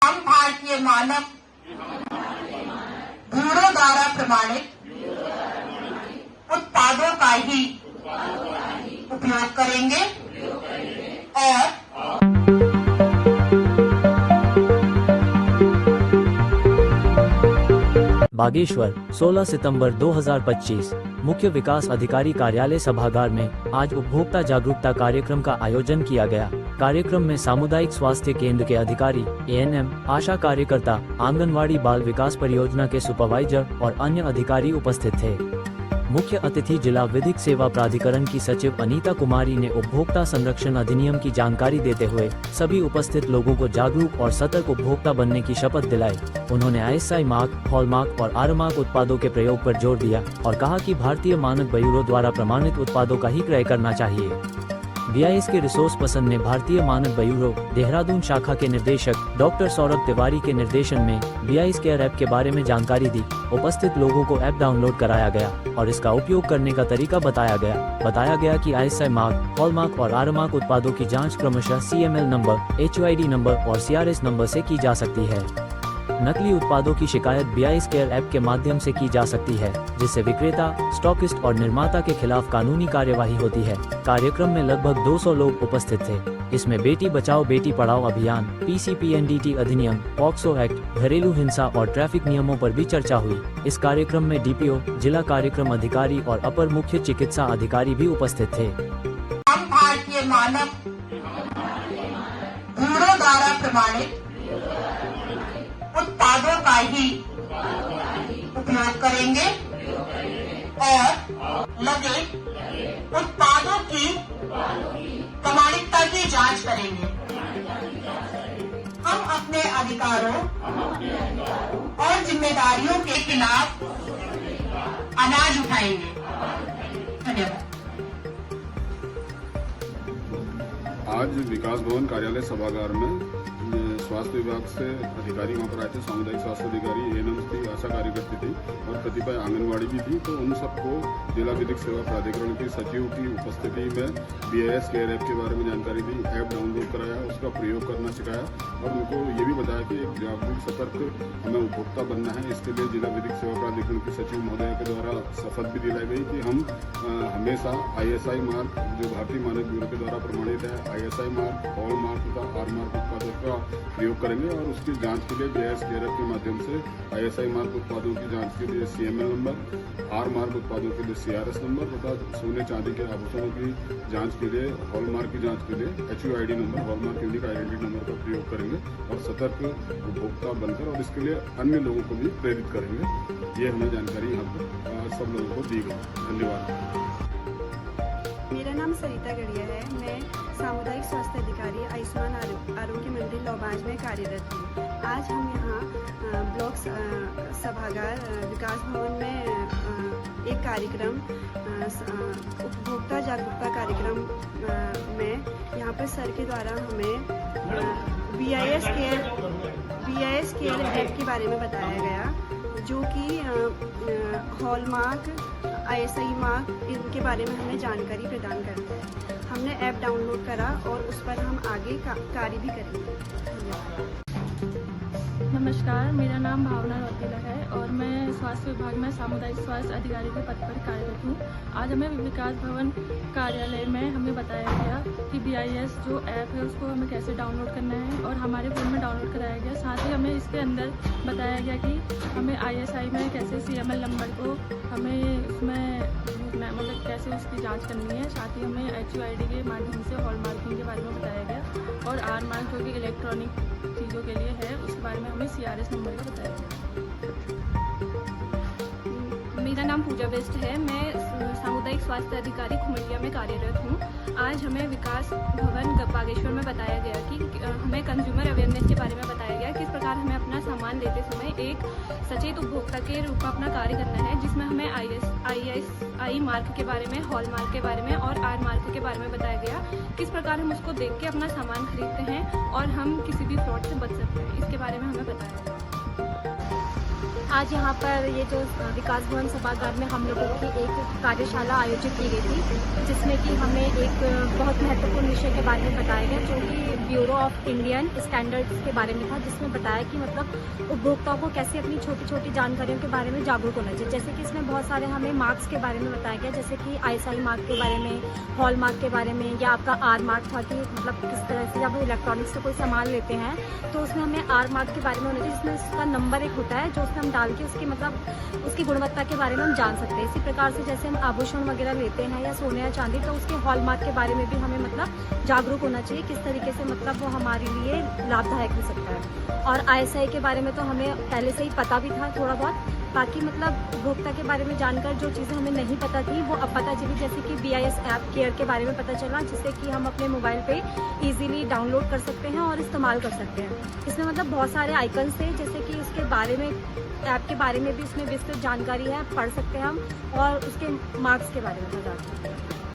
हम भारतीय मानक ब्यूरो द्वारा प्रमाणित उत्पादों का ही उपयोग करेंगे और बागेश्वर 16 सितंबर 2025 मुख्य विकास अधिकारी कार्यालय सभागार में आज उपभोक्ता जागरूकता कार्यक्रम का आयोजन किया गया। कार्यक्रम में सामुदायिक स्वास्थ्य केंद्र के अधिकारी, ANM, आशा कार्यकर्ता, आंगनवाड़ी बाल विकास परियोजना के सुपरवाइजर और अन्य अधिकारी उपस्थित थे। मुख्य अतिथि जिला विधिक सेवा प्राधिकरण की सचिव अनीता कुमारी ने उपभोक्ता संरक्षण अधिनियम की जानकारी देते हुए सभी उपस्थित लोगों को जागरूक और सतर्क उपभोक्ता बनने की शपथ दिलाई। उन्होंने ISI मार्क, हॉलमार्क और R मार्क उत्पादों के प्रयोग पर जोर दिया और कहा कि भारतीय मानक ब्यूरो द्वारा प्रमाणित उत्पादों का ही क्रय करना चाहिए। BIS के रिसोर्स पर्सन ने भारतीय मानक ब्यूरो देहरादून शाखा के निदेशक डॉक्टर सौरभ तिवारी के निर्देशन में BIS केयर ऐप के बारे में जानकारी दी। उपस्थित लोगों को ऐप डाउनलोड कराया गया और इसका उपयोग करने का तरीका बताया गया। बताया गया कि ISI मार्क, हॉलमार्क और R मार्क उत्पादों की जांच क्रमशः CML नंबर, HUID नंबर और CRS नंबर से की जा सकती है। नकली उत्पादों की शिकायत BIS केयर ऐप के माध्यम से की जा सकती है, जिससे विक्रेता, स्टॉकिस्ट और निर्माता के खिलाफ कानूनी कार्यवाही होती है। कार्यक्रम में लगभग 200 लोग उपस्थित थे। इसमें बेटी बचाओ बेटी पढ़ाओ अभियान, PCPNDT अधिनियम, पॉक्सो एक्ट, घरेलू हिंसा और ट्रैफिक नियमों पर भी चर्चा हुई। इस कार्यक्रम में DPO, जिला कार्यक्रम अधिकारी और अपर मुख्य चिकित्सा अधिकारी भी उपस्थित थे। हम भारतीय मानक ब्यूरो द्वारा प्रमाणित उत्पादों का ही उपयोग करेंगे और लगे उत्पादों की प्रमाणिकता की जांच करेंगे। हम अपने अधिकारों और जिम्मेदारियों के खिलाफ आवाज उठाएंगे। धन्यवाद। आज विकास भवन कार्यालय सभागार में स्वास्थ्य विभाग से अधिकारी वहाँ पर आए थे। सामुदायिक स्वास्थ्य अधिकारी, ANM थी, आशा कार्यकर्ती थी और कतिपय आंगनवाड़ी भी थी। तो उन सबको जिला विधिक सेवा प्राधिकरण की सचिव की उपस्थिति में BIS केयर ऐप के बारे में जानकारी दी, ऐप डाउनलोड कराया, उसका प्रयोग करना सिखाया और उनको ये भी बताया कि एक जागरूक सतर्क हमें उपभोक्ता बनना है। इसके लिए जिला विधिक सेवा प्राधिकरण की सचिव महोदय के द्वारा शपथ भी दिलाई गई कि हम हमेशा ISI मार्क, जो भारतीय मानक ब्यूरो के द्वारा प्रमाणित है, ISI मार्क, हॉल मार्क का, R मार्क उत्पादों का प्रयोग करेंगे और उसकी जांच के लिए BIS केयर ऐप के माध्यम से ISI मार्क उत्पादों की जांच के लिए CML नंबर, R मार्क उत्पादों के लिए CRS नंबर तथा सोने चांदी के आभूषणों की जांच के लिए, हॉलमार्क की जांच के लिए HUID number, hallmark unique identity number का प्रयोग करेंगे और सतर्क उपभोक्ता बनकर और इसके लिए अन्य लोगों को भी प्रेरित करेंगे। ये हमें जानकारी यहाँ पर सब लोगों को दी गई। धन्यवाद। मेरा नाम सरिता गढ़िया है। मैं सामुदायिक स्वास्थ्य अधिकारी आयुष्मान आरोग्य मंदिर लौबाज में कार्यरत हूँ। आज हम यहाँ ब्लॉक सभागार विकास भवन में एक कार्यक्रम, उपभोक्ता जागरूकता कार्यक्रम में यहाँ पर सर के द्वारा हमें BIS केयर ऐप के बारे में बताया गया, जो कि हॉलमार्क, ISI मार्क, इनके बारे में हमें जानकारी प्रदान करता है। हमने ऐप डाउनलोड करा और उस पर हम आगे कार्य भी करेंगे। नमस्कार, मेरा नाम भावना रौतेला है और मैं स्वास्थ्य विभाग में सामुदायिक स्वास्थ्य अधिकारी के पद पर कार्यरत हूँ। आज हमें विकास भवन कार्यालय में हमें बताया गया कि BIS जो ऐप है उसको हमें कैसे डाउनलोड करना है और हमारे फ़ोन में डाउनलोड कराया गया। साथ ही हमें इसके अंदर बताया गया कि हमें ISI में कैसे CML नंबर को हमें उसमें मतलब कैसे उसकी जांच करनी है। साथ ही हमें HUID के माध्यम से हॉलमार्किंग के बारे में बताया गया और R मार्क जो कि इलेक्ट्रॉनिक चीज़ों के लिए है उसके बारे में हमें CRS नंबर का बताया गया। मेरा नाम पूजा बेस्ट है। मैं सामुदायिक स्वास्थ्य अधिकारी खुमरिया में कार्यरत हूँ। आज हमें विकास भवन बागेश्वर में बताया गया कि हमें कंज्यूमर अवेयरनेस के बारे में बताया गया किस प्रकार हमें अपना सामान लेते समय एक सचेत उपभोक्ता के रूप में अपना कार्य करना है, जिसमें हमें ISI मार्क के बारे में, हॉल मार्क के बारे में और R मार्क के बारे में बताया गया किस प्रकार हम उसको देख के अपना सामान खरीदते हैं और हम किसी भी फ्रॉड से बच सकते हैं, इसके बारे में हमें बताया गया। आज यहाँ पर ये जो विकास भवन सभागार में हम लोगों की एक कार्यशाला आयोजित की गई थी, जिसमें कि हमें एक बहुत महत्वपूर्ण विषय के बारे में बताया गया, जो कि ब्यूरो ऑफ इंडियन स्टैंडर्ड्स के बारे में था, जिसमें बताया कि मतलब उपभोक्ताओं को कैसे अपनी छोटी छोटी जानकारियों के बारे में जागरूक होना चाहिए। जैसे कि इसमें बहुत सारे हमें मार्क्स के बारे में बताया गया, जैसे कि ISI मार्क के बारे में, हॉल मार्क के बारे में, या आपका R मार्क था कि मतलब किस तरह से जब इलेक्ट्रॉनिक्स से कोई सामान लेते हैं तो उसमें हमें R मार्क के बारे में होना चाहिए, जिसमें उसका नंबर एक होता है जो उसमें हम डाल के उसकी मतलब उसकी गुणवत्ता के बारे में हम जान सकते हैं। इसी प्रकार से जैसे हम आभूषण वगैरह लेते हैं या सोने या चांदी, तो उसके हॉल मार्क के बारे में भी हमें मतलब जागरूक होना चाहिए, किस तरीके से मतलब वो हमारे लिए लाभदायक हो सकता है। और ISI के बारे में तो हमें पहले से ही पता भी था थोड़ा बहुत, बाकी मतलब उपभोक्ता के बारे में जानकर जो चीज़ें हमें नहीं पता थी वो अब पता चली, जैसे कि BIS ऐप केयर के बारे में पता चला, जिससे कि हम अपने मोबाइल पे इजीली डाउनलोड कर सकते हैं और इस्तेमाल कर सकते हैं। इसमें मतलब बहुत सारे आइकन्स थे, जैसे कि इसके बारे में ऐप के बारे में भी इसमें विस्तृत जानकारी है, पढ़ सकते हैं हम, और उसके मार्क्स के बारे में बता सकते हैं।